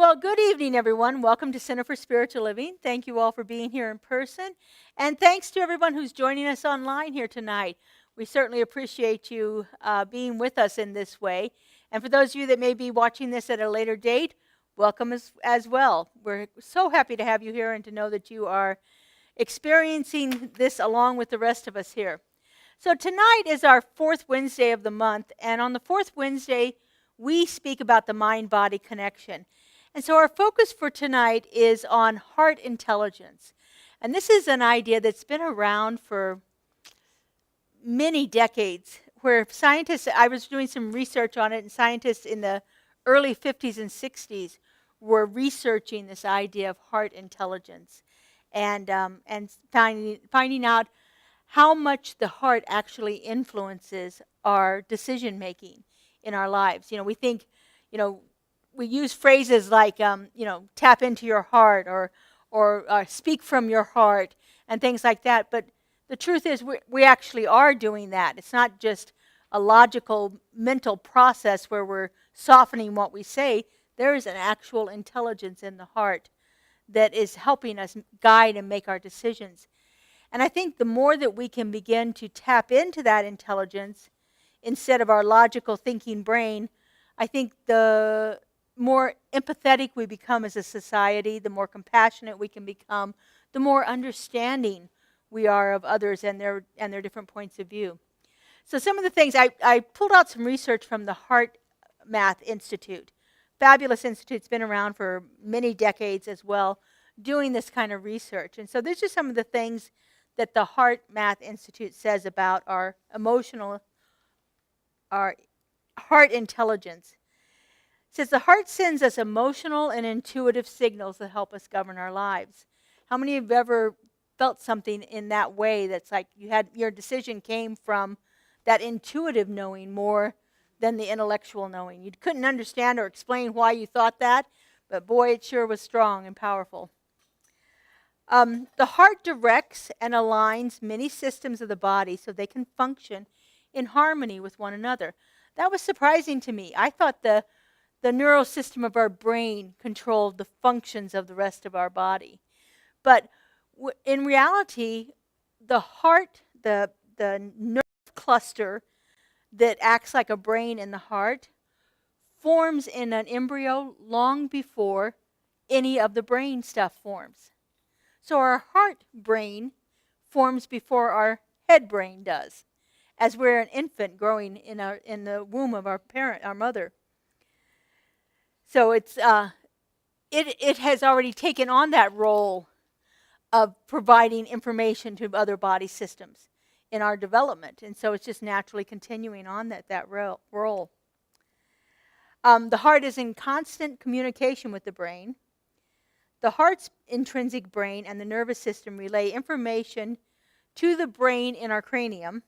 Well, good evening, everyone. Welcome to Center for Spiritual Living. Thank you all for being here in person. And thanks to everyone who's joining us online here tonight. We certainly appreciate you being with us in this way. And for those of you that may be watching this at a later date, welcome as well. We're so happy to have you here and to know that you are experiencing this along with the rest of us here. So tonight is our fourth Wednesday of the month. And on the fourth Wednesday, we speak about the mind-body connection. And so our focus for tonight is on heart intelligence. And this is an idea that's been around for many decades, where scientists, I was doing some research on it, and scientists in the early 50s and 60s were researching this idea of heart intelligence and finding out how much the heart actually influences our decision making in our lives. We think, we use phrases like, tap into your heart or speak from your heart and things like that. But the truth is we actually are doing that. It's not just a logical mental process where we're softening what we say. There is an actual intelligence in the heart that is helping us guide and make our decisions. And I think the more that we can begin to tap into that intelligence instead of our logical thinking brain, I think the more empathetic we become as a society, the more compassionate we can become, the more understanding we are of others and their different points of view. So some of the things, I pulled out some research from the Heart Math Institute. Fabulous institute. It's been around for many decades as well, doing this kind of research. And so these are just some of the things that the Heart Math Institute says about our heart intelligence. It says the heart sends us emotional and intuitive signals that help us govern our lives. How many of you have ever felt something in that way that's like your decision came from that intuitive knowing more than the intellectual knowing? You couldn't understand or explain why you thought that, but boy, it sure was strong and powerful. The heart directs and aligns many systems of the body so they can function in harmony with one another. That was surprising to me. I thought the neural system of our brain controlled the functions of the rest of our body. But in reality, the heart, the nerve cluster that acts like a brain in the heart, forms in an embryo long before any of the brain stuff forms. So our heart brain forms before our head brain does, as we're an infant growing in the womb of our parent, our mother. So it has already taken on that role of providing information to other body systems in our development. And so it's just naturally continuing on that role. The heart is in constant communication with the brain. The heart's intrinsic brain and the nervous system relay information to the brain in our cranium,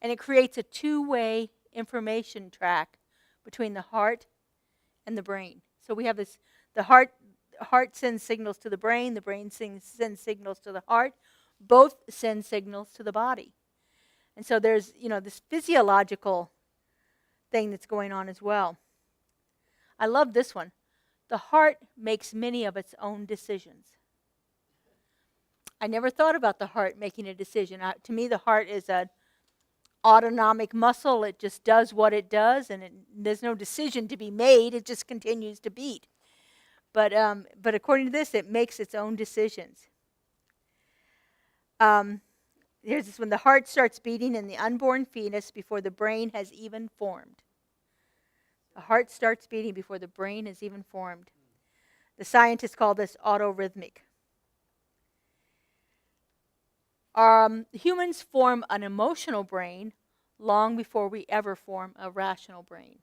and it creates a two-way information track between the heart and the brain. So we have this, the heart sends signals to the brain sends signals to the heart, both send signals to the body. And so there's, this physiological thing that's going on as well. I love this one. The heart makes many of its own decisions. I never thought about the heart making a decision. To me, the heart is an autonomic muscle. It just does what it does, and there's no decision to be made. It just continues to beat. But according to this, it makes its own decisions. Here's this one. The heart starts beating in the unborn fetus before the brain has even formed. The heart starts beating before the brain is even formed. The scientists call this autorhythmic. Humans form an emotional brain long before we ever form a rational brain.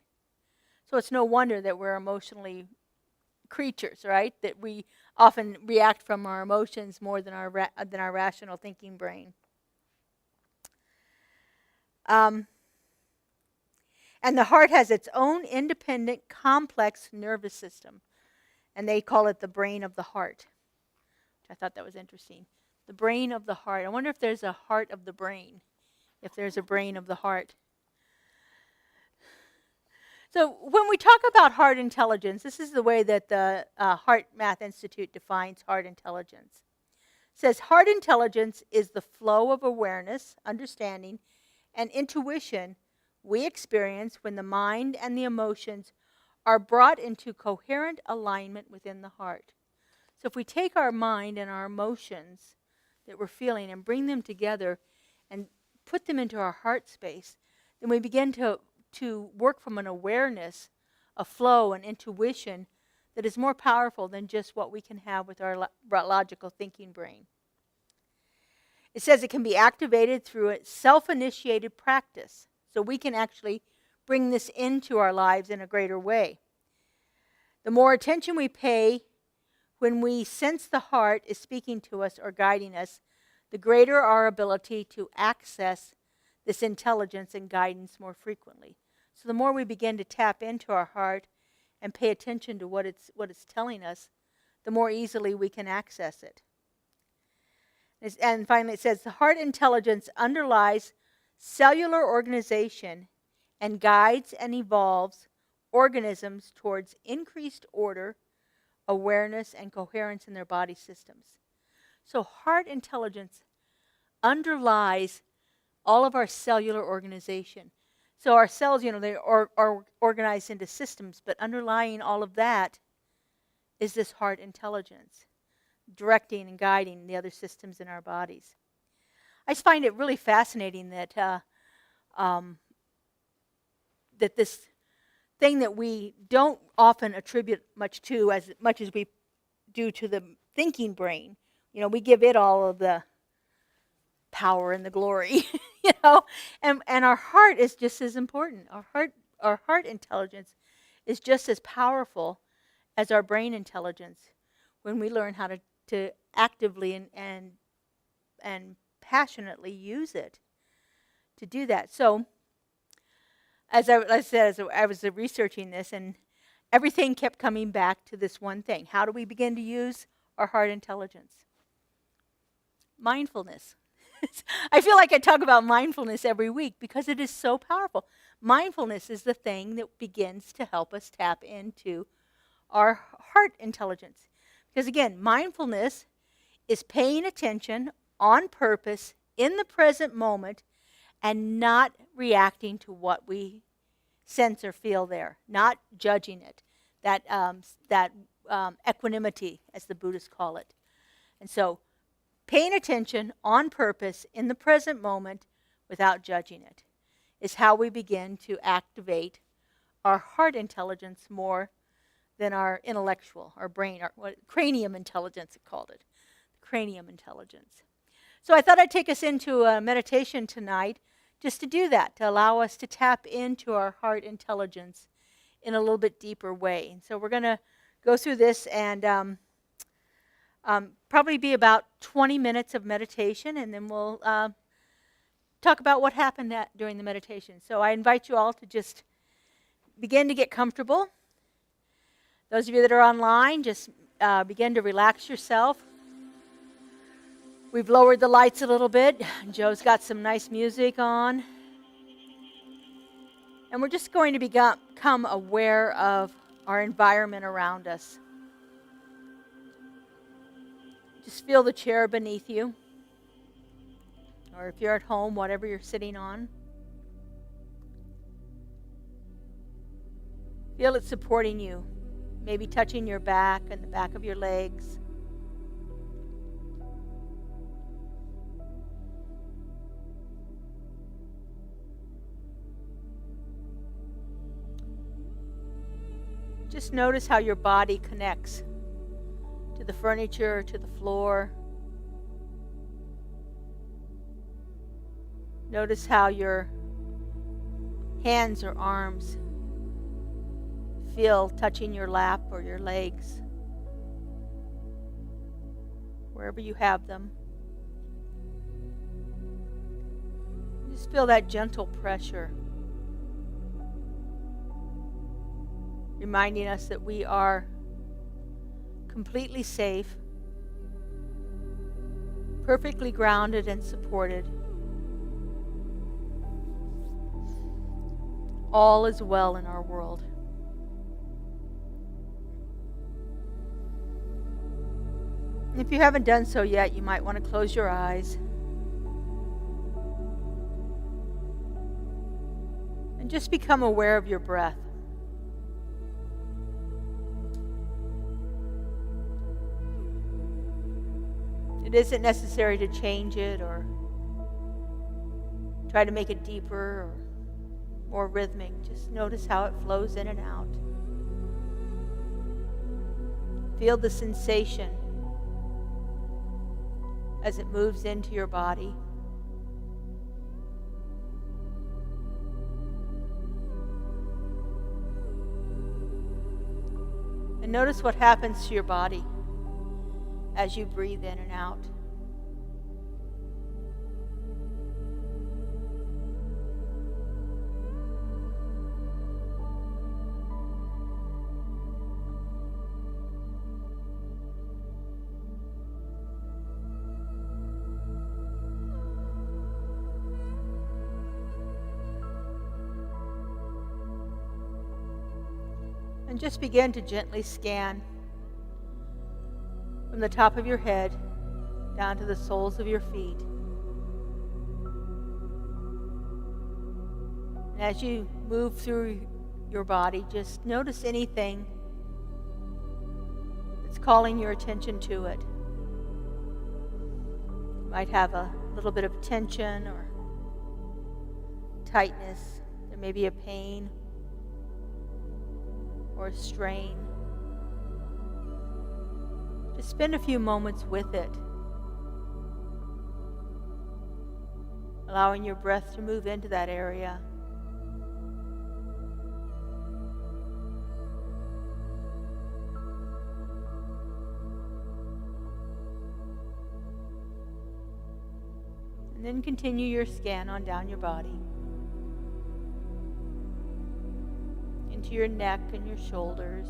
So it's no wonder that we're emotionally creatures, right? That we often react from our emotions more than our rational thinking brain. And the heart has its own independent, complex nervous system. And they call it the brain of the heart. I thought that was interesting. The brain of the heart. I wonder if there's a heart of the brain. If there's a brain of the heart. So when we talk about heart intelligence, this is the way that the Heart Math Institute defines heart intelligence. It says heart intelligence is the flow of awareness, understanding, and intuition we experience when the mind and the emotions are brought into coherent alignment within the heart. So if we take our mind and our emotions that we're feeling and bring them together and put them into our heart space, then we begin to work from an awareness, a flow, an intuition that is more powerful than just what we can have with our logical thinking brain. It says it can be activated through a self-initiated practice. So we can actually bring this into our lives in a greater way. The more attention we pay when we sense the heart is speaking to us or guiding us, the greater our ability to access this intelligence and guidance more frequently. So the more we begin to tap into our heart and pay attention to what it's telling us, the more easily we can access it. And finally it says, the heart intelligence underlies cellular organization and guides and evolves organisms towards increased order, awareness, and coherence in their body systems. So heart intelligence underlies all of our cellular organization. So our cells, they are organized into systems, but underlying all of that is this heart intelligence, directing and guiding the other systems in our bodies. I just find it really fascinating that that this thing that we don't often attribute much to as much as we do to the thinking brain, we give it all of the power and the glory, and our heart is just as important. Our heart intelligence is just as powerful as our brain intelligence when we learn how to actively and passionately use it to do that. So as I said, as I was researching this, and everything kept coming back to this one thing. How do we begin to use our heart intelligence? Mindfulness. I feel like I talk about mindfulness every week because it is so powerful. Mindfulness is the thing that begins to help us tap into our heart intelligence. Because again, mindfulness is paying attention on purpose in the present moment and not reacting to what we sense or feel there, not judging it. That equanimity, as the Buddhists call it. And so paying attention on purpose in the present moment without judging it is how we begin to activate our heart intelligence more than our intellectual, our brain, cranium intelligence, it called it. Cranium intelligence. So I thought I'd take us into a meditation tonight just to do that, to allow us to tap into our heart intelligence in a little bit deeper way. And so we're going to go through this and probably be about 20 minutes of meditation, and then we'll talk about what happened during the meditation. So I invite you all to just begin to get comfortable. Those of you that are online, just begin to relax yourself. We've lowered the lights a little bit. Joe's got some nice music on. And we're just going to become aware of our environment around us. Just feel the chair beneath you. Or if you're at home, whatever you're sitting on. Feel it supporting you. Maybe touching your back and the back of your legs. Just notice how your body connects to the furniture, to the floor. Notice how your hands or arms feel touching your lap or your legs, wherever you have them. Just feel that gentle pressure, reminding us that we are completely safe, perfectly grounded and supported. all is well in our world. And if you haven't done so yet, you might want to close your eyes and just become aware of your breath. It isn't necessary to change it or try to make it deeper or more rhythmic. Just notice how it flows in and out. Feel the sensation as it moves into your body. And notice what happens to your body as you breathe in and out. And just begin to gently scan from the top of your head down to the soles of your feet. And as you move through your body, just notice anything that's calling your attention to it. You might have a little bit of tension or tightness. There may be a pain or a strain. Just spend a few moments with it, allowing your breath to move into that area. And then continue your scan on down your body, into your neck and your shoulders,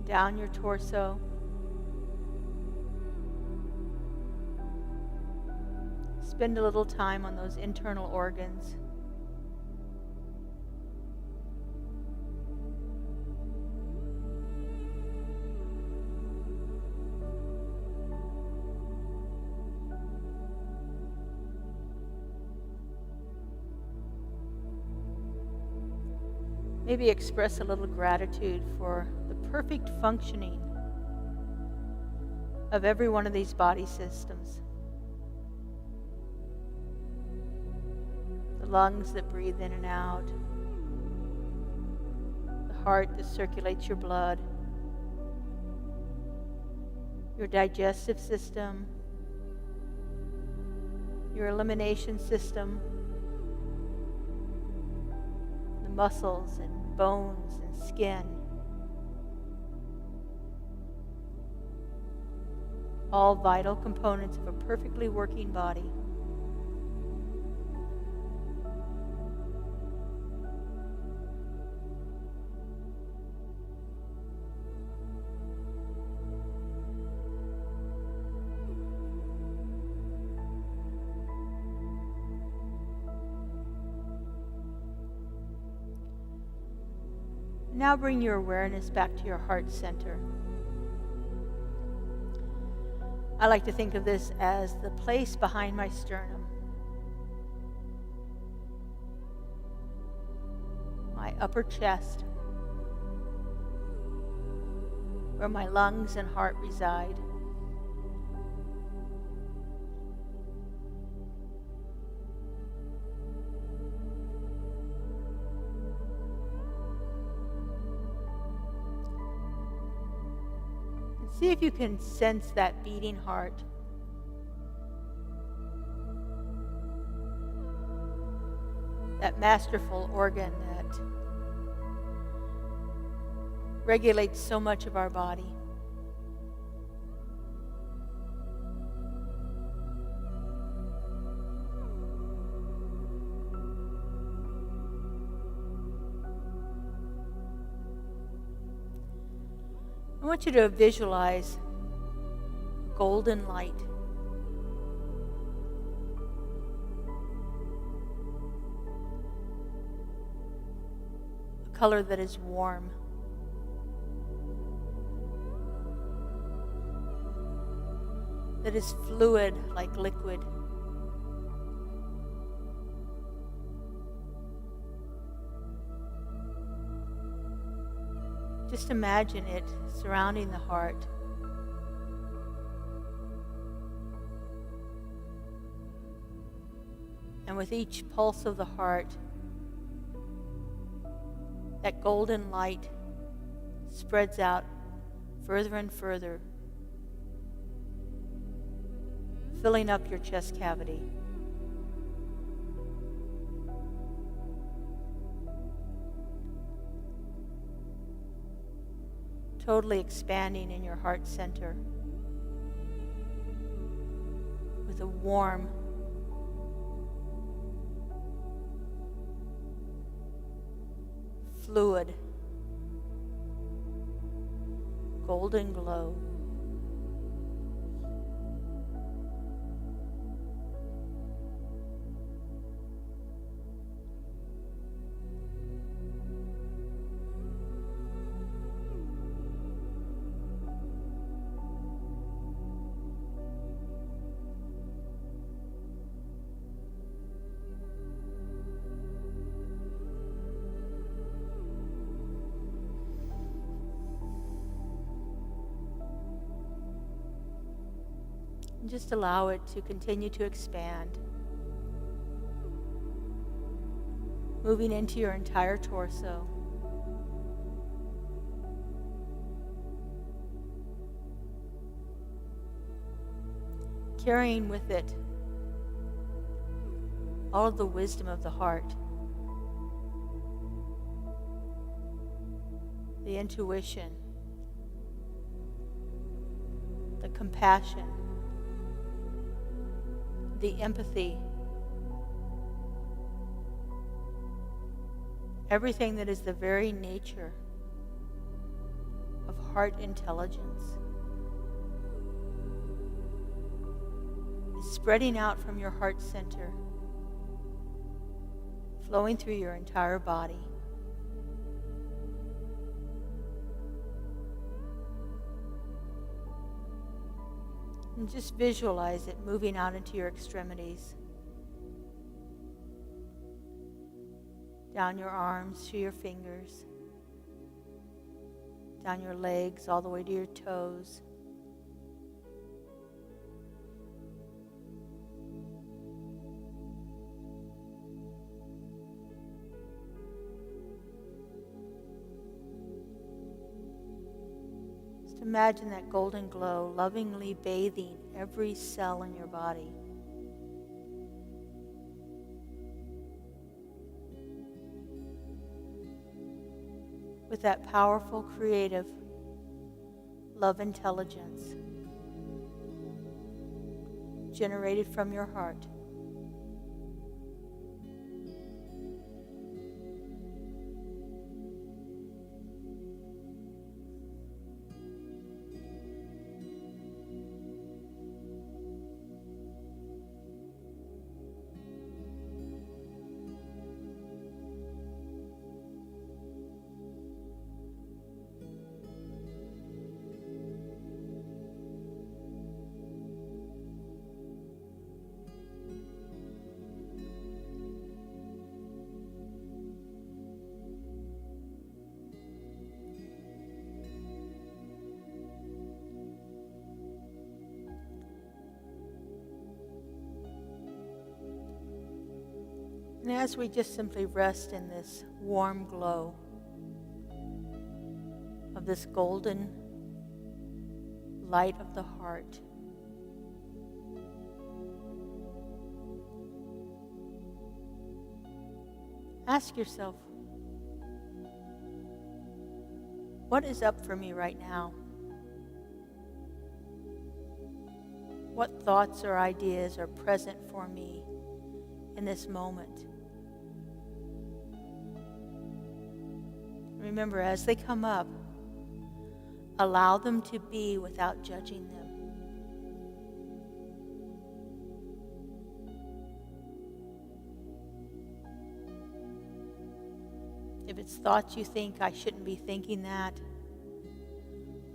down your torso, spend a little time on those internal organs. Maybe express a little gratitude for the perfect functioning of every one of these body systems. The lungs that breathe in and out, the heart that circulates your blood, your digestive system, your elimination system, the muscles and bones and skin, all vital components of a perfectly working body. Now bring your awareness back to your heart center. I like to think of this as the place behind my sternum, my upper chest, where my lungs and heart reside. See if you can sense that beating heart. That masterful organ that regulates so much of our body. I want you to visualize golden light color that is warm. That is fluid like liquid. Just imagine it surrounding the heart. And with each pulse of the heart, that golden light spreads out further and further, filling up your chest cavity. Totally expanding in your heart center with a warm, fluid, golden glow. And just allow it to continue to expand, moving into your entire torso. Carrying with it all of the wisdom of the heart, the intuition, the compassion, the empathy, everything that is the very nature of heart intelligence is spreading out from your heart center, flowing through your entire body. And just visualize it moving out into your extremities, down your arms to your fingers, down your legs all the way to your toes. Imagine that golden glow lovingly bathing every cell in your body. With that powerful, creative love intelligence generated from your heart. And as we just simply rest in this warm glow of this golden light of the heart, ask yourself, what is up for me right now? What thoughts or ideas are present for me in this moment? Remember, as they come up, allow them to be without judging them. If it's thoughts you think, I shouldn't be thinking that,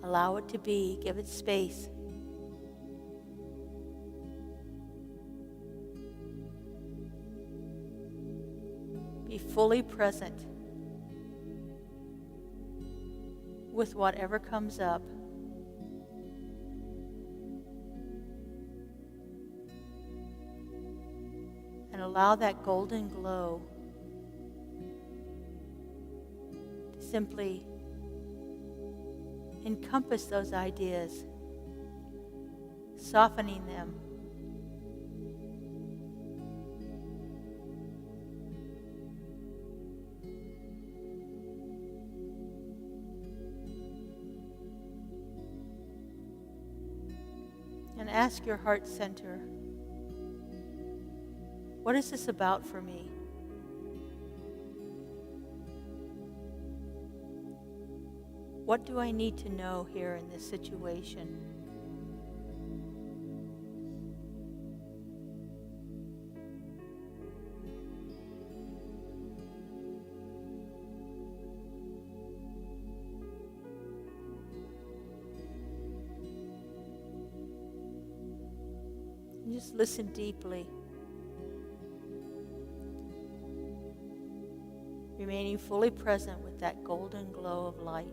allow it to be, give it space. Be fully present with whatever comes up. And allow that golden glow to simply encompass those ideas, softening them. And ask your heart center, what is this about for me? What do I need to know here in this situation? And just listen deeply. Remaining fully present with that golden glow of light.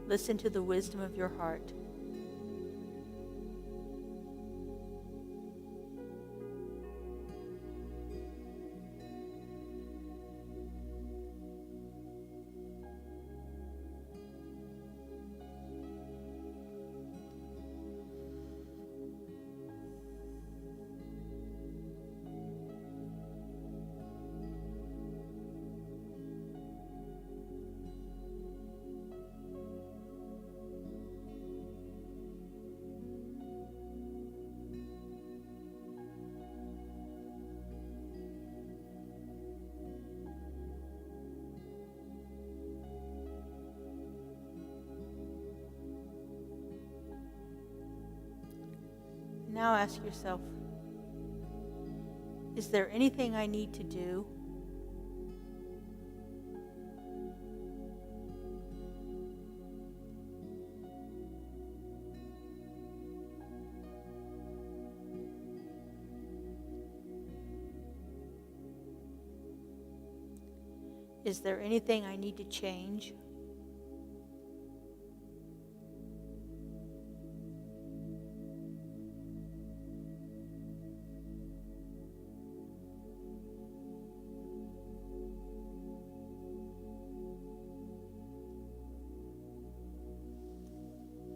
Listen to the wisdom of your heart. Now ask yourself, is there anything I need to do? Is there anything I need to change?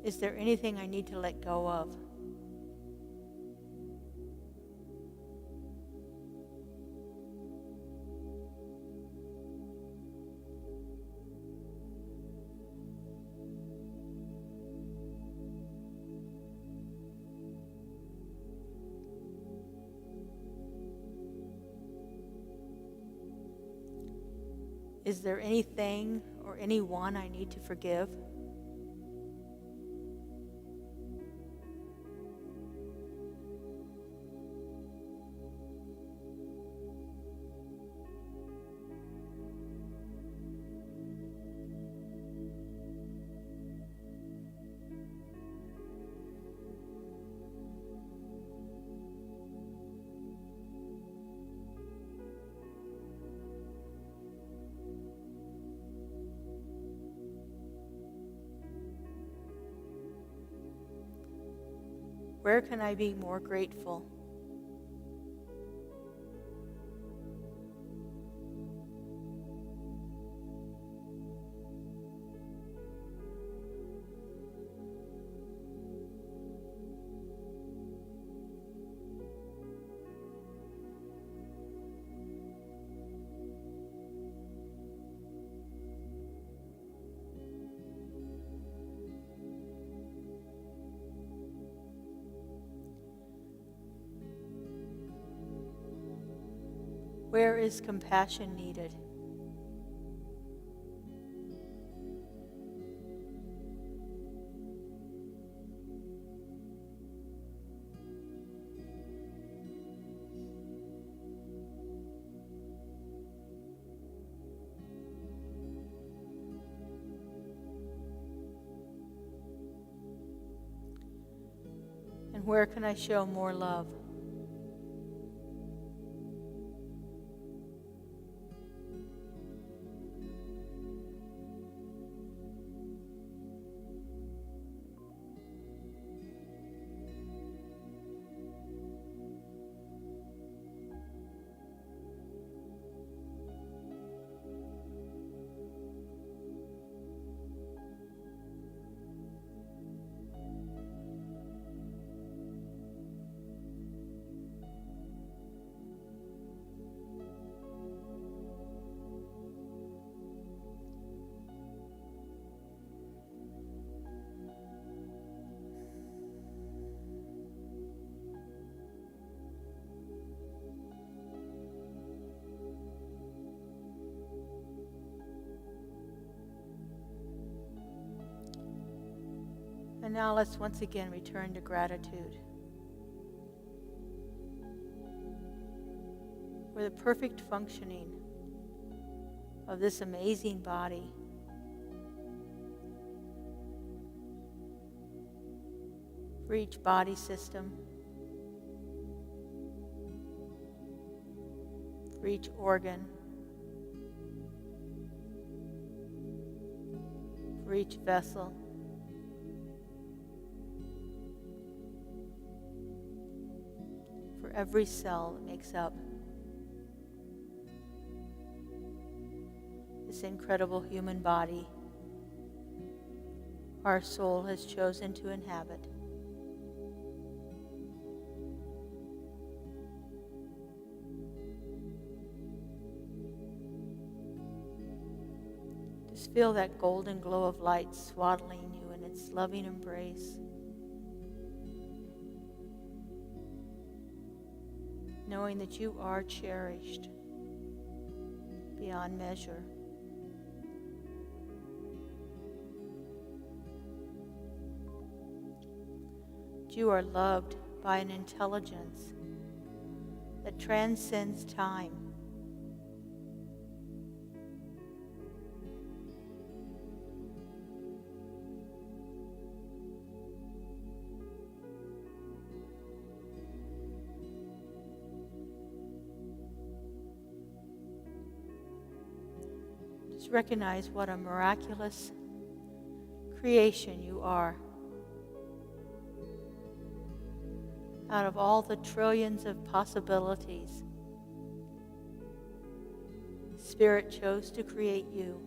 Is there anything I need to let go of? Is there anything or anyone I need to forgive? Where can I be more grateful? Where is compassion needed? Where can I show more love? And now let's once again return to gratitude. For the perfect functioning of this amazing body. For each body system. For each organ. For each vessel. For every cell that makes up this incredible human body our soul has chosen to inhabit. Just feel that golden glow of light swaddling you in its loving embrace. Knowing that you are cherished beyond measure. You are loved by an intelligence that transcends time. Just recognize what a miraculous creation you are. Out of all the trillions of possibilities, Spirit chose to create you.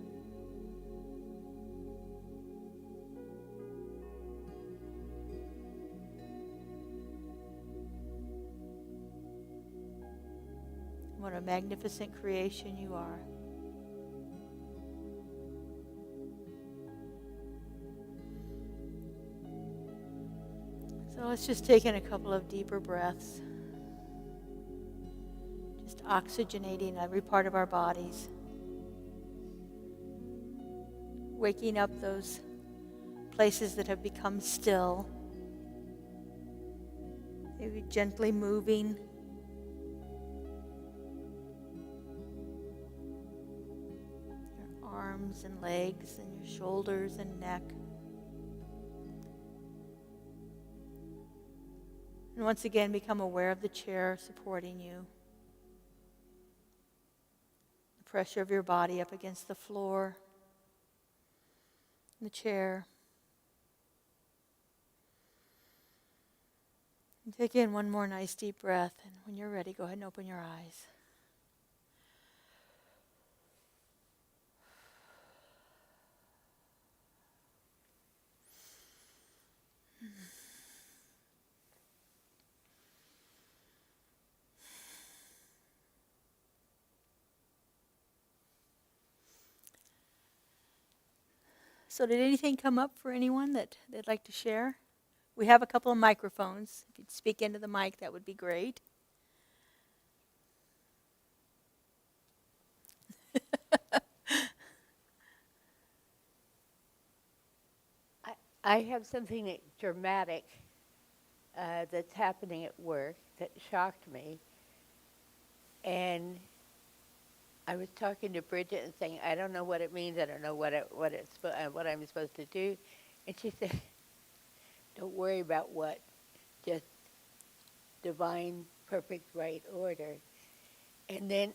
What a magnificent creation you are. So let's just take in a couple of deeper breaths. Just oxygenating every part of our bodies. Waking up those places that have become still. Maybe gently moving. Your arms and legs and your shoulders and neck. And once again, become aware of the chair supporting you. The pressure of your body up against the floor, the chair. And take in one more nice deep breath. And when you're ready, go ahead and open your eyes. So did anything come up for anyone that they'd like to share? We have a couple of microphones. If you'd speak into the mic, that would be great. I have something dramatic that's happening at work that shocked me. And I was talking to Bridget and saying, I don't know what it means. I don't know what I'm supposed to do. And she said, don't worry about what. Just divine, perfect, right order. And then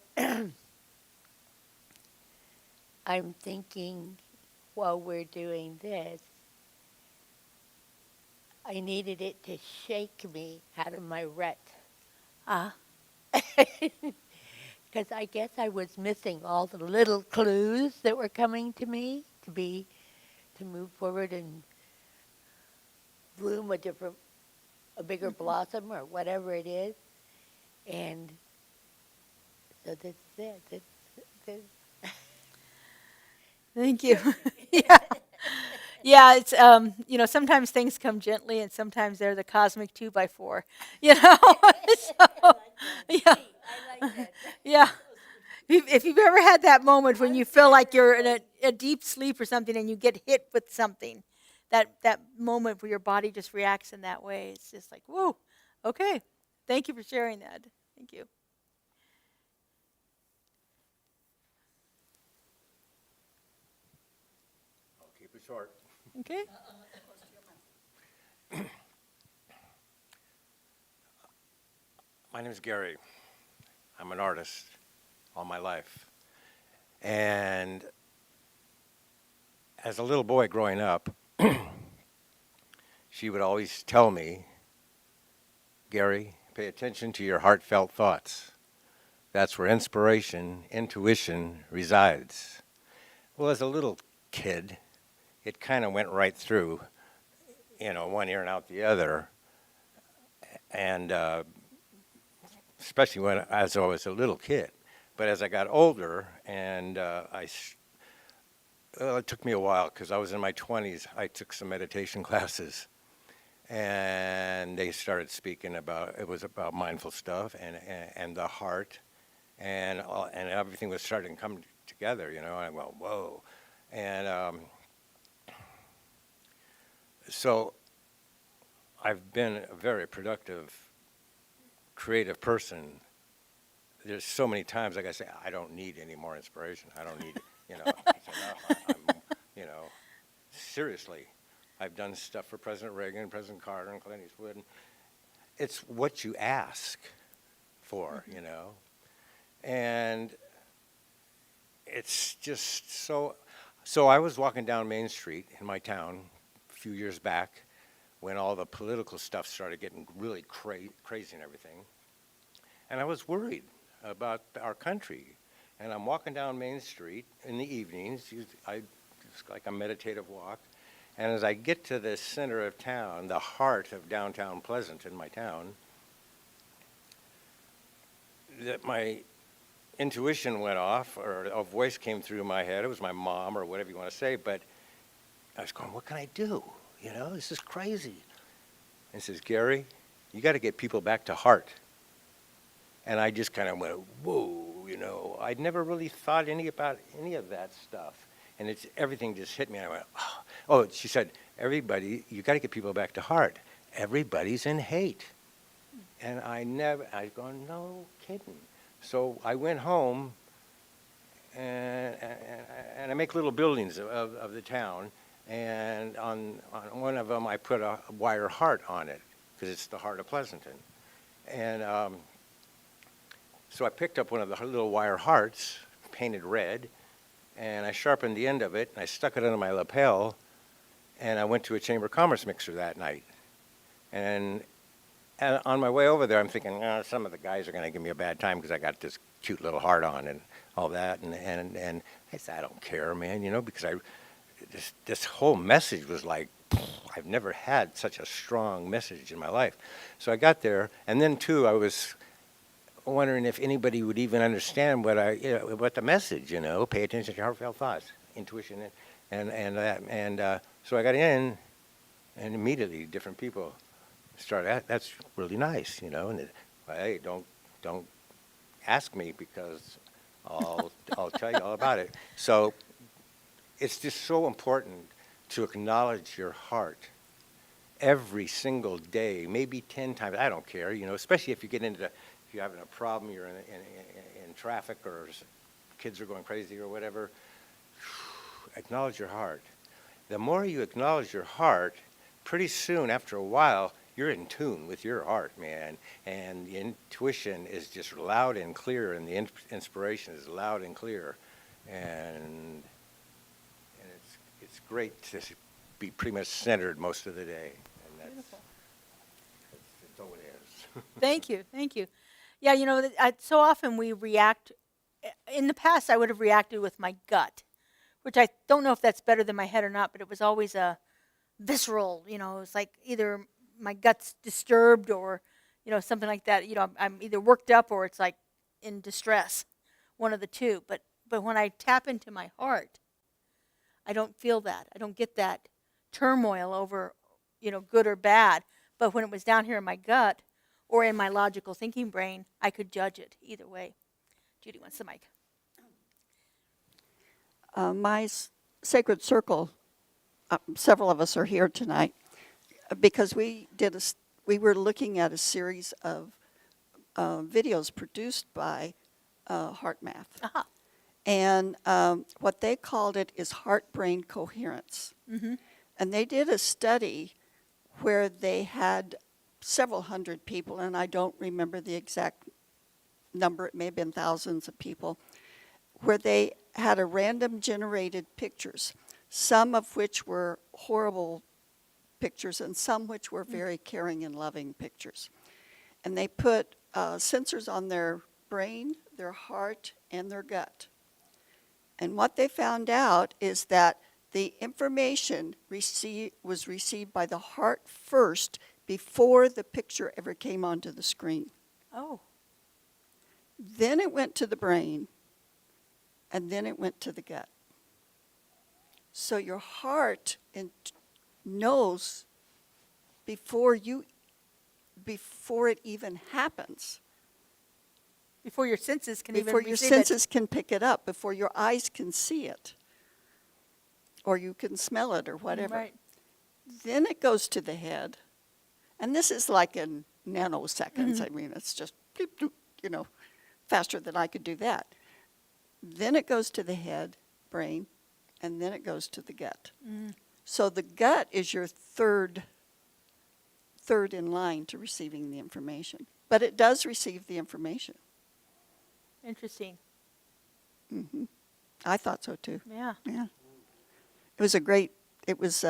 I'm thinking while we're doing this, I needed it to shake me out of my rut. Ah, Because I guess I was missing all the little clues that were coming to me to move forward and bloom a bigger blossom or whatever it is. And so this is it. This. thank you. Yeah. Yeah, it's sometimes things come gently and sometimes they're the cosmic 2x4. You know? So, yeah. I like that. Yeah. If you've ever had that moment when you feel like you're in a deep sleep or something and you get hit with something, that moment where your body just reacts in that way, it's just like, whoa, okay. Thank you for sharing that. Thank you. I'll keep it short. Okay. My name is Gary. I'm an artist all my life. And as a little boy growing up, she would always tell me, Gary, pay attention to your heartfelt thoughts. That's where inspiration, intuition resides. Well, as a little kid, it kind of went right through, one ear and out the other. And especially as I was a little kid. But as I got older, and it took me a while because I was in my 20s. I took some meditation classes, and they started speaking it was about mindful stuff and the heart, and everything was starting to come together. And I went, whoa, and so I've been a very productive, creative person. There's so many times, like I say, I don't need any more inspiration. I don't need, it's enough. Seriously, I've done stuff for President Reagan, President Carter, and Clint Eastwood. And it's what you ask for, and it's just so. So I was walking down Main Street in my town a few years back when all the political stuff started getting really crazy and everything, and I was worried about our country. And I'm walking down Main Street in the evenings. It's like a meditative walk. And as I get to the center of town, the heart of downtown Pleasant in my town, that my intuition went off, or a voice came through my head. It was my mom or whatever you want to say, but I was going, what can I do? This is crazy. And it says, Gary, you got to get people back to heart. And I just kind of went, whoa, I'd never really thought about any of that stuff. And everything just hit me, and I went, oh, she said, everybody, you got to get people back to heart. Everybody's in hate. And I was going, no kidding. So I went home, and I make little buildings of the town, and on one of them I put a wire heart on it, because it's the heart of Pleasanton. And so I picked up one of the little wire hearts, painted red, and I sharpened the end of it, and I stuck it under my lapel, and I went to a Chamber of Commerce mixer that night. And on my way over there, I'm thinking, some of the guys are going to give me a bad time because I got this cute little heart on and all that. And I said, I don't care, man, because this whole message was like, I've never had such a strong message in my life. So I got there, and then, too, I was wondering if anybody would even understand what the message, pay attention to your heartfelt thoughts, intuition, and that. And so I got in, and immediately different people started. That's really nice, And hey, don't ask me because I'll tell you all about it. So it's just so important to acknowledge your heart every single day, maybe 10 times. I don't care, especially if you get into if you're having a problem, you're in traffic, or kids are going crazy or whatever. Acknowledge your heart. The more you acknowledge your heart, pretty soon after a while, you're in tune with your heart, man, and the intuition is just loud and clear, and the inspiration is loud and clear, and it's great to be pretty much centered most of the day, and that's all it is. Thank you, thank you. Yeah, you know, so often we react. In the past, I would have reacted with my gut, which I don't know if that's better than my head or not, but it was always a visceral, you know, it's like either my gut's disturbed or, you know, something like that. You know, I'm either worked up or it's like in distress, one of the two. But when I tap into my heart, I don't feel that. I don't get that turmoil over, you know, good or bad. But when it was down here in my gut or in my logical thinking brain, I could judge it either way. Judy wants the mic. My sacred circle, several of us are here tonight because we were looking at a series of videos produced by HeartMath. Aha. And what they called it is heart-brain coherence. Mm-hmm. And they did a study where they had several hundred people, and I don't remember the exact number, it may have been thousands of people, where they had a random generated pictures, some of which were horrible pictures and some which were very caring and loving pictures. And they put sensors on their brain, their heart, and their gut. And what they found out is that the information was received by the heart first before the picture ever came onto the screen. Oh. Then it went to the brain, and then it went to the gut. So your heart knows before it even happens. Before your senses can even Before your receive it. senses can pick it up, before your eyes can see it, or you can smell it or whatever. Right. Then it goes to the head, and this is like in nanoseconds. I mean, it's just, bloop, bloop, you know, faster than I could do that. Then it goes to the head, brain, and then it goes to the gut. So the gut is your third in line to receiving the information. But it does receive the information. Interesting. Hmm. I thought so too. Yeah. Yeah. It was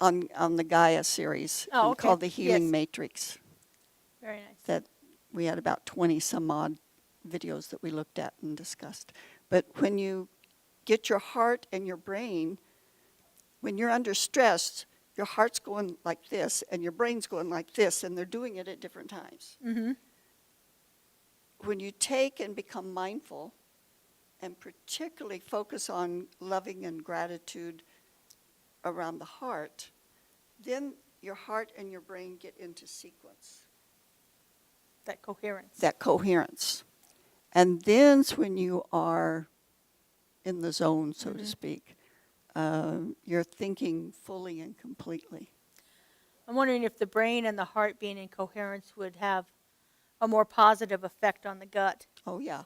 on the Gaia series Oh, okay. called The Healing Yes. Matrix. Very nice. That we had about 20 some odd videos that we looked at and discussed. But when you get your heart and your brain, when you're under stress, your heart's going like this and your brain's going like this, and they're doing it at different times. Mm-hmm. When you take and become mindful and particularly focus on loving and gratitude around the heart, then your heart and your brain get into sequence. That coherence. That coherence. And then's when you are in the zone, so to speak. You're thinking fully and completely. I'm wondering if the brain and the heart being in coherence would have a more positive effect on the gut. Oh, yeah.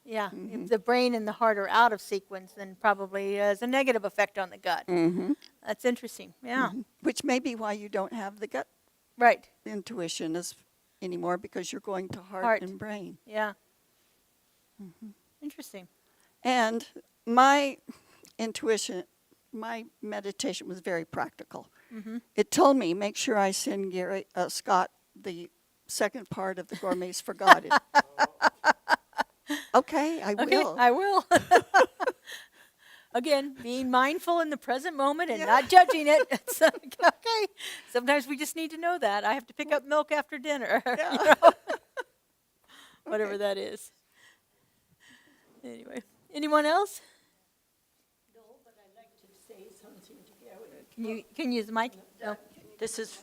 Yeah. If the brain and the heart are out of sequence, then probably has a negative effect on the gut. Mm-hmm. That's interesting. Yeah. Which may be why you don't have the gut Right. intuition anymore, because you're going to heart Heart. and brain. Yeah. Interesting. And my intuition, my meditation was very practical. It told me, make sure I send Scott the second part of the Gourmets for God. Okay, I Okay, will. I will. Again, being mindful in the present moment and not judging it. It's like, okay. Sometimes we just need to know that. I have to pick up milk after dinner. You know? Whatever that is. Anyway, anyone else? No, but I'd like to say something to Gary. Can you use the mic? No. This is,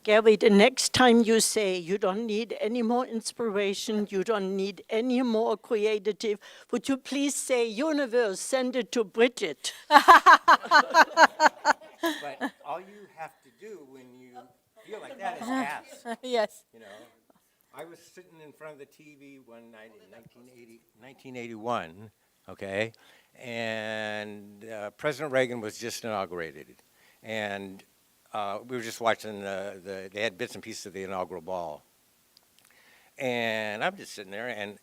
Gary, the next time you say you don't need any more inspiration, you don't need any more creative, would you please say, universe, send it to Bridget? But all you have to do when you feel like that is ask. Yes. You know, I was sitting in front of the TV one night in 1981, okay, and President Reagan was just inaugurated, and we were just watching they had bits and pieces of the inaugural ball. And I'm just sitting there, and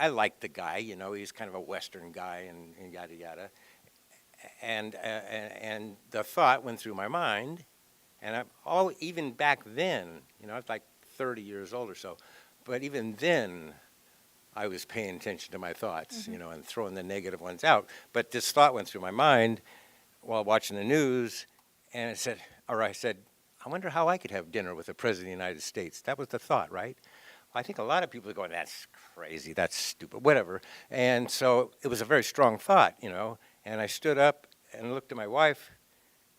I liked the guy, you know, he's kind of a Western guy and yada, yada. And the thought went through my mind, and even back then, you know, I was like 30 years old or so, but even then, I was paying attention to my thoughts, you know, and throwing the negative ones out. But this thought went through my mind while watching the news, and I said, I wonder how I could have dinner with the President of the United States. That was the thought, right? I think a lot of people are going, that's crazy, that's stupid, whatever. And so it was a very strong thought, you know. And I stood up and looked at my wife.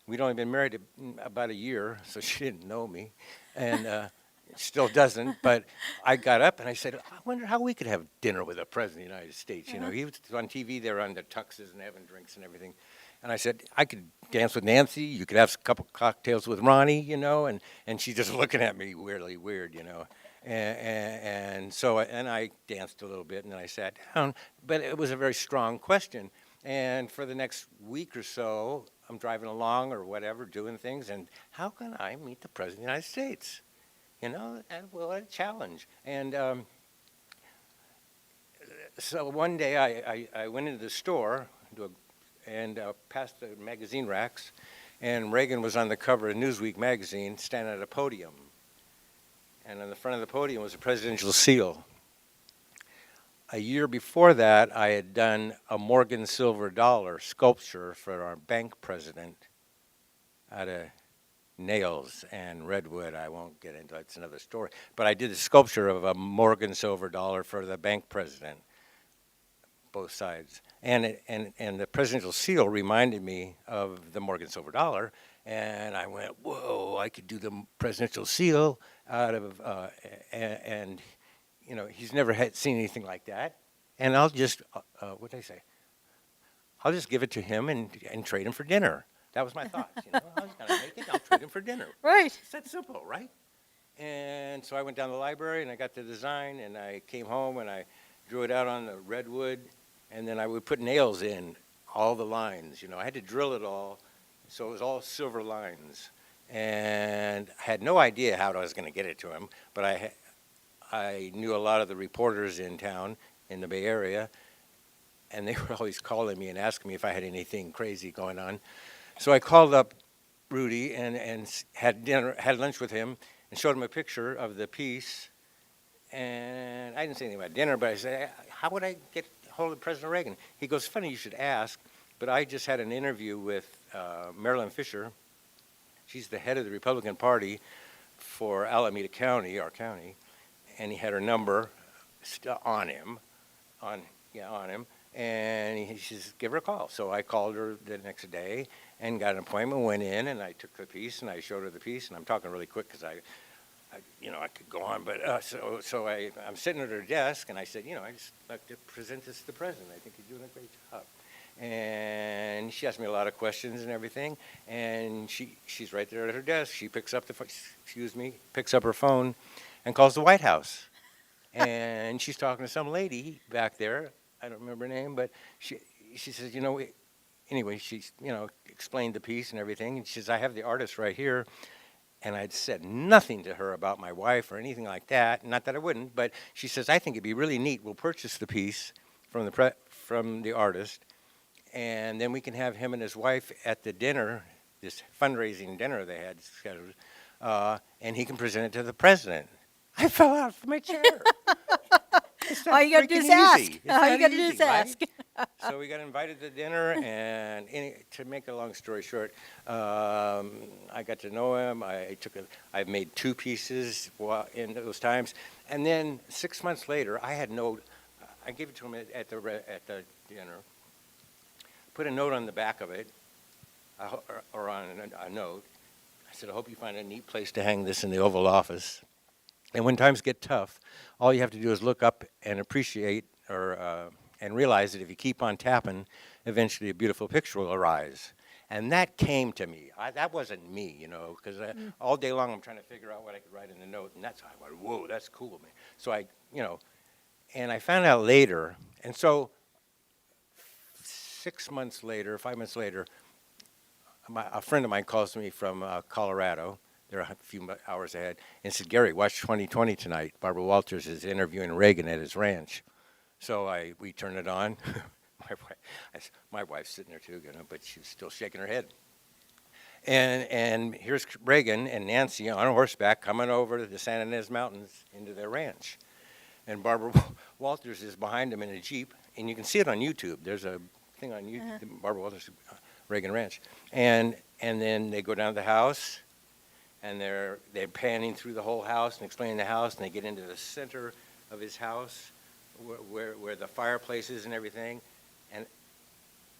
We'd only been married about a year, so she didn't know me. And still doesn't, but I got up and I said, I wonder how we could have dinner with the President of the United States. You know, he was on TV, they were on their tuxes and having drinks and everything. And I said, I could dance with Nancy, you could have a couple cocktails with Ronnie, you know, and she's just looking at me weirdly weird, you know. And so I danced a little bit and then I sat down, but it was a very strong question. And for the next week or so, I'm driving along or whatever, doing things, and how can I meet the President of the United States? You know, and well, a challenge. And so one day I went into the store and past the magazine racks, and Reagan was on the cover of Newsweek magazine standing at a podium. And on the front of the podium was a presidential seal. A year before that, I had done a Morgan silver dollar sculpture for our bank president out of nails and redwood. I won't get into it, it's another story. But I did a sculpture of a Morgan silver dollar for the bank president, both sides. And the presidential seal reminded me of the Morgan silver dollar, and I went, whoa, I could do the presidential seal out of, and you know, he's never seen anything like that. And I'll just, what did I say? I'll just give it to him and trade him for dinner. That was my thought. You know, I was going to make it, I'll trade him for dinner. Right. It's that simple, right? And so I went down to the library and I got the design and I came home and I drew it out on the redwood, and then I would put nails in all the lines. You know, I had to drill it all, so it was all silver lines. And I had no idea how I was going to get it to him, but I knew a lot of the reporters in town in the Bay Area, and they were always calling me and asking me if I had anything crazy going on. So I called up Rudy and had lunch with him, and showed him a picture of the piece. And I didn't say anything about dinner, but I said, how would I get hold of President Reagan? He goes, funny you should ask, but I just had an interview with Marilyn Fisher. She's the head of the Republican Party for Alameda County, our county, and he had her number on him, and he says, give her a call. So I called her the next day and got an appointment, went in, and I took the piece, and I showed her the piece, and I'm talking really quick because I could go on, but so I'm sitting at her desk, and I said, I just like to present this to the president. I think you're doing a great job. And she asked me a lot of questions and everything, and she's right there at her desk. She picks up picks up her phone, and calls the White House, and she's talking to some lady back there. I don't remember her name, but she says, anyway, she's explained the piece and everything, and she says, I have the artist right here. And I'd said nothing to her about my wife or anything like that. Not that I wouldn't, but she says, I think it'd be really neat. We'll purchase the piece from the artist, and then we can have him and his wife at the dinner, this fundraising dinner they had scheduled, and he can present it to the president. I fell out from my chair. All you got to do is ask. All you got to do is right? ask. So we got invited to dinner, and to make a long story short, I got to know him. I've made 2 pieces in those times, and then 6 months later, I gave it to him at the dinner. Put a note on the back of it, or on a note. I said, I hope you find a neat place to hang this in the Oval Office. And when times get tough, all you have to do is look up and appreciate and realize that if you keep on tapping, eventually a beautiful picture will arise. And that came to me. That wasn't me, because all day long I'm trying to figure out what I could write in the note, and that's how I went, whoa, that's cool, man. So and I found out later, and so 5 months later, a friend of mine calls me from Colorado. They're a few hours ahead, and said, "Gary, watch 2020 tonight. Barbara Walters is interviewing Reagan at his ranch." So we turn it on. My wife's sitting there too, but she's still shaking her head. And here's Reagan and Nancy on horseback coming over the San Ynez Mountains into their ranch. And Barbara Walters is behind them in a Jeep, and you can see it on YouTube. There's a thing on YouTube, Barbara Walters, Reagan Ranch. And then they go down to the house, and they're panning through the whole house and explaining the house, and they get into the center of his house where the fireplace is and everything.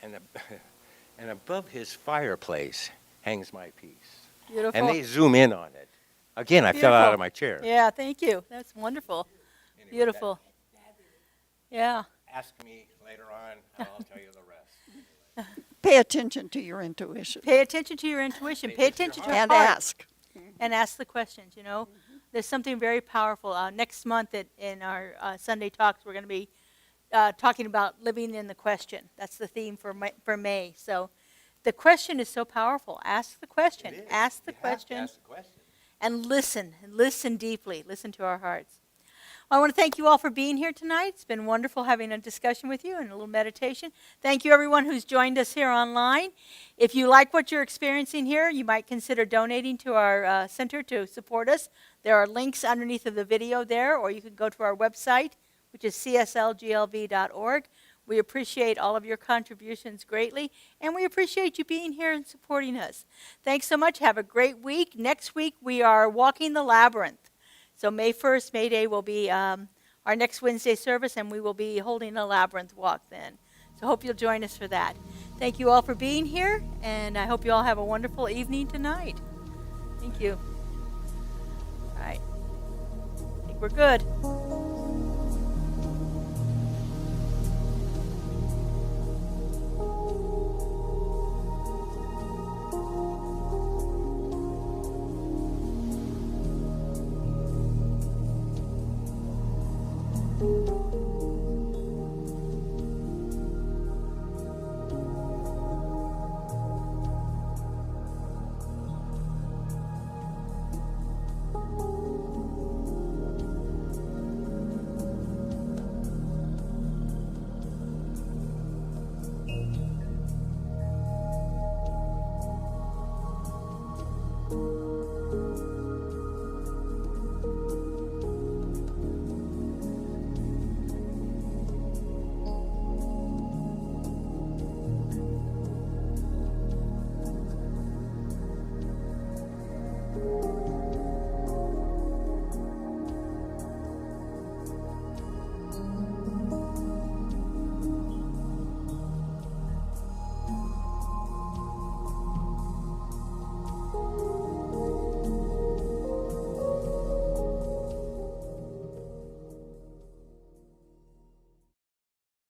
And above his fireplace hangs my piece. Beautiful. And they zoom in on it. Again, I fell out of my chair. Yeah, thank you. That's wonderful. Anyway, Beautiful. Yeah. Ask me later on, and I'll tell you the rest. Pay attention to your intuition Pay attention to your intuition. Pay attention to your and heart. ask. And ask the questions, you know. There's something very powerful. Next month in our Sunday talks, we're going to be talking about living in the question. That's the theme for May. So the question is so powerful. Ask the question. Ask the question. Ask the question. And listen deeply. Listen to our hearts. Well, I want to thank you all for being here tonight. It's been wonderful having a discussion with you and a little meditation. Thank you, everyone who's joined us here online. If you like what you're experiencing here, you might consider donating to our center to support us. There are links underneath of the video there, or you can go to our website, which is CSLGLV.org. We appreciate all of your contributions greatly, and we appreciate you being here and supporting us. Thanks so much. Have a great week. Next week, we are walking the labyrinth. So May 1st, May Day, will be our next Wednesday service, and we will be holding a labyrinth walk then. So hope you'll join us for that. Thank you all for being here, and I hope you all have a wonderful evening tonight. Thank you. All right. I think we're good.